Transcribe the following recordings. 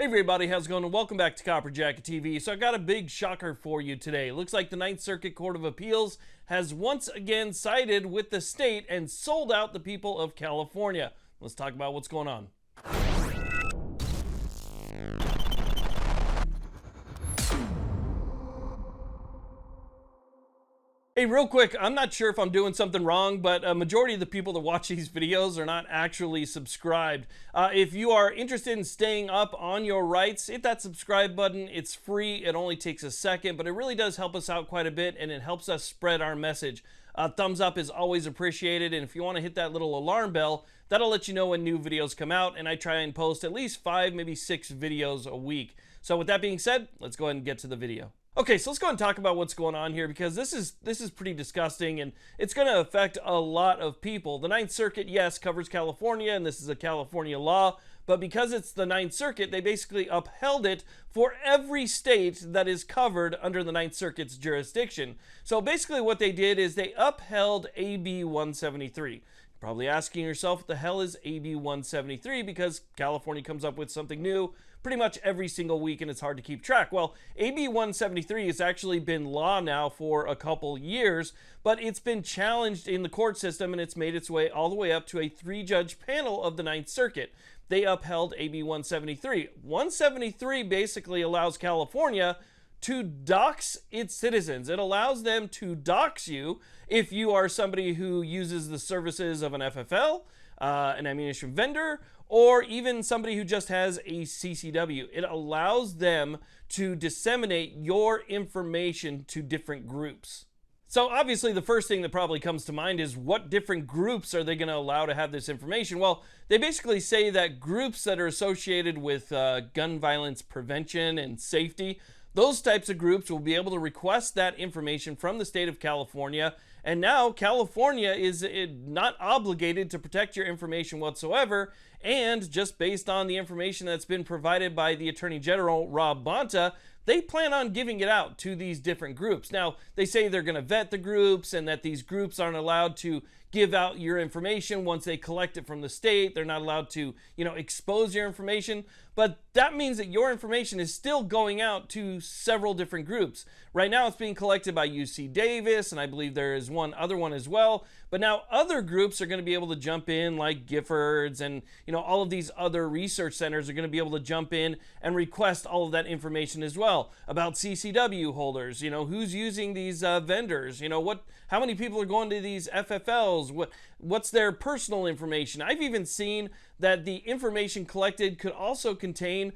Hey everybody, how's it going? And welcome back to Copper Jacket TV. So I got a big shocker for you today. Looks like the Ninth Circuit Court of Appeals has once again sided with the state and sold out the people of California. Let's talk about what's going on. Hey, real quick, I'm not sure if I'm doing something wrong, but a majority of the people that watch these videos are not actually subscribed. If you are interested in staying up on your rights, hit that subscribe button. It's free. It only takes a second, but it really does help us out quite a bit, and it helps us spread our message. Thumbs up is always appreciated, and if you want to hit that little alarm bell, that'll let you know when new videos come out, and I try and post at least 5, maybe 6 videos a week. So with that being said, let's go ahead and get to the video. Okay, so let's go and talk about what's going on here, because this is pretty disgusting, and it's going to affect a lot of people. The Ninth Circuit, yes, covers California, and this is a California law, but because it's the Ninth Circuit, they basically upheld it for every state that is covered under the Ninth Circuit's jurisdiction. So basically what they did is they upheld AB 173. Probably asking yourself, what the hell is AB 173? Because California comes up with something new pretty much every single week, and it's hard to keep track. Well, AB 173 has actually been law now for a couple years, but it's been challenged in the court system, and it's made its way all the way up to a 3-judge panel of the Ninth Circuit. They upheld AB 173. 173 basically allows California to dox its citizens. It allows them to dox you if you are somebody who uses the services of an FFL, an ammunition vendor, or even somebody who just has a CCW. It allows them to disseminate your information to different groups. So obviously the first thing that probably comes to mind is, what different groups are they going to allow to have this information? Well, they basically say that groups that are associated with gun violence prevention and safety, those types of groups will be able to request that information from the state of California. And now California is not obligated to protect your information whatsoever. And just based on the information that's been provided by the Attorney General, Rob Bonta, they plan on giving it out to these different groups. Now, they say they're going to vet the groups and that these groups aren't allowed to give out your information once they collect it from the state. They're not allowed to, expose your information. But that means that your information is still going out to several different groups. Right now, it's being collected by UC Davis, and I believe there is one other one as well. But now other groups are going to be able to jump in, like Giffords, and all of these other research centers are going to be able to jump in and request all of that information as well about CCW holders. Who's using these vendors? How many people are going to these FFLs? What's their personal information? I've even seen that the information collected could also contain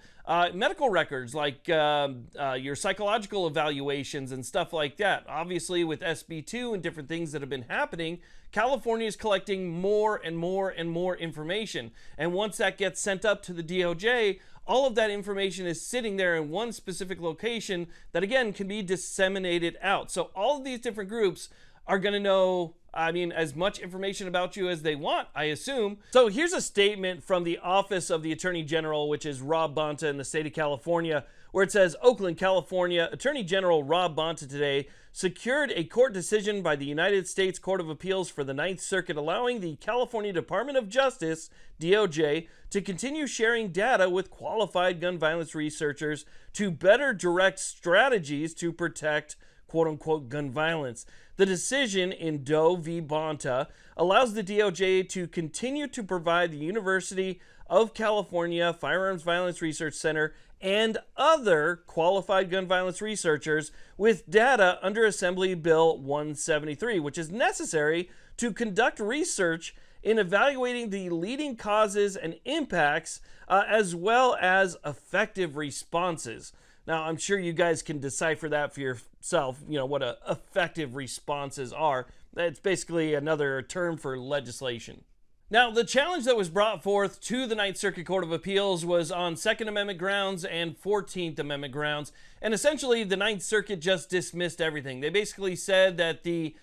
medical records, like your psychological evaluations and stuff like that. Obviously, with SB2 and different things that have been happening, California is collecting more and more and more information. And once that gets sent up to the DOJ, all of that information is sitting there in one specific location that, again, can be disseminated out. So all of these different groups are going to know, as much information about you as they want, I assume. So here's a statement from the Office of the Attorney General, which is Rob Bonta in the state of California, where it says, Oakland, California, Attorney General Rob Bonta today secured a court decision by the United States Court of Appeals for the Ninth Circuit allowing the California Department of Justice, DOJ, to continue sharing data with qualified gun violence researchers to better direct strategies to protect quote-unquote gun violence. The decision in Doe v. Bonta allows the DOJ to continue to provide the University of California Firearms Violence Research Center and other qualified gun violence researchers with data under Assembly Bill 173, which is necessary to conduct research in evaluating the leading causes and impacts, as well as effective responses. Now, I'm sure you guys can decipher that for yourself, what effective responses are. It's basically another term for legislation. Now, the challenge that was brought forth to the Ninth Circuit Court of Appeals was on Second Amendment grounds and 14th Amendment grounds. And essentially, the Ninth Circuit just dismissed everything. They basically said that the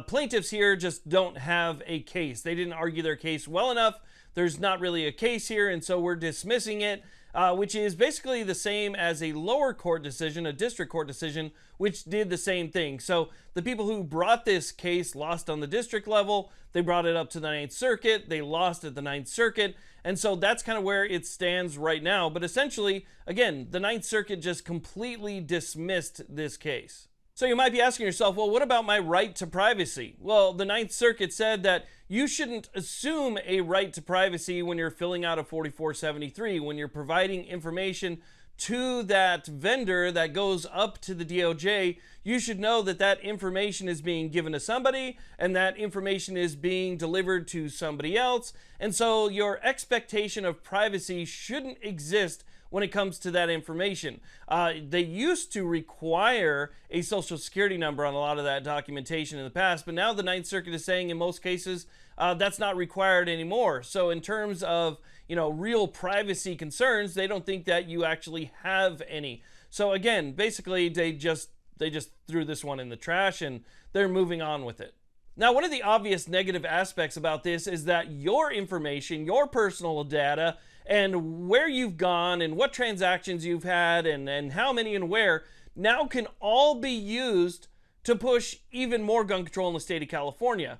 plaintiffs here just don't have a case. They didn't argue their case well enough. There's not really a case here, and so we're dismissing it. which is basically the same as a lower court decision, a district court decision, which did the same thing. So the people who brought this case lost on the district level. They brought it up to the Ninth Circuit. They lost at the Ninth Circuit. And so that's kind of where it stands right now. But essentially, again, the Ninth Circuit just completely dismissed this case. So you might be asking yourself, well, what about my right to privacy? Well, the Ninth Circuit said that you shouldn't assume a right to privacy when you're filling out a 4473, when you're providing information to that vendor that goes up to the DOJ. You should know that that information is being given to somebody and that information is being delivered to somebody else. And so your expectation of privacy shouldn't exist when it comes to that information. They used to require a social security number on a lot of that documentation in the past, but now the Ninth Circuit is saying in most cases that's not required anymore. So in terms of, real privacy concerns, they don't think that you actually have any. So again, basically they just threw this one in the trash and they're moving on with it. Now, one of the obvious negative aspects about this is that your information, your personal data, and where you've gone and what transactions you've had and how many and where now can all be used to push even more gun control in the state of California.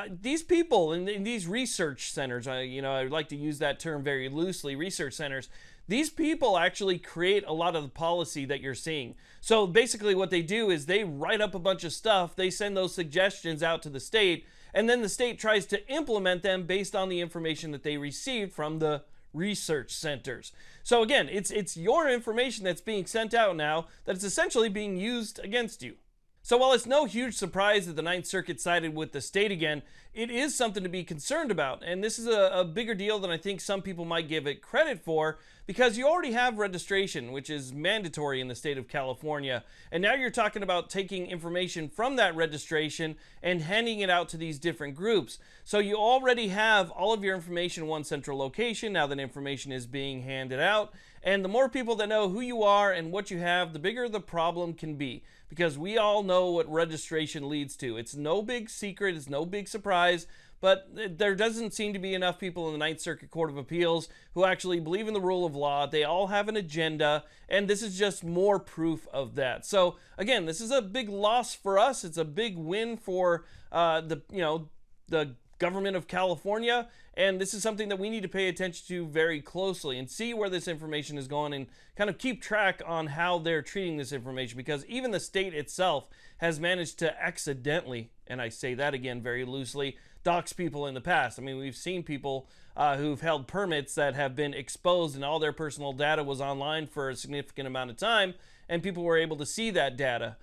These people in these research centers, I like to use that term very loosely, research centers, these people actually create a lot of the policy that you're seeing. So basically what they do is they write up a bunch of stuff, they send those suggestions out to the state, and then the state tries to implement them based on the information that they received from the research centers. So again, it's your information that's being sent out now that's essentially being used against you. So while it's no huge surprise that the Ninth Circuit sided with the state again, it is something to be concerned about. And this is a bigger deal than I think some people might give it credit for, because you already have registration, which is mandatory in the state of California. And now you're talking about taking information from that registration and handing it out to these different groups. So you already have all of your information in one central location. Now that information is being handed out. And the more people that know who you are and what you have, the bigger the problem can be. Because we all know what registration leads to. It's no big secret, it's no big surprise, but there doesn't seem to be enough people in the Ninth Circuit Court of Appeals who actually believe in the rule of law. They all have an agenda, and this is just more proof of that. So again, this is a big loss for us. It's a big win for the government of California, and this is something that we need to pay attention to very closely and see where this information is going and kind of keep track on how they're treating this information, because even the state itself has managed to accidentally, and I say that again very loosely, dox people in the past. I mean, we've seen people who've held permits that have been exposed and all their personal data was online for a significant amount of time, and people were able to see that data.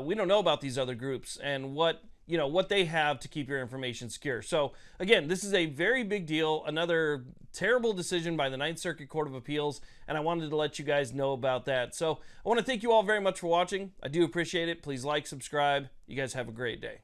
We don't know about these other groups and what they have to keep your information secure. So again, this is a very big deal, another terrible decision by the Ninth Circuit Court of Appeals, and I wanted to let you guys know about that. So I want to thank you all very much for watching. I do appreciate it. Please like, subscribe. You guys have a great day.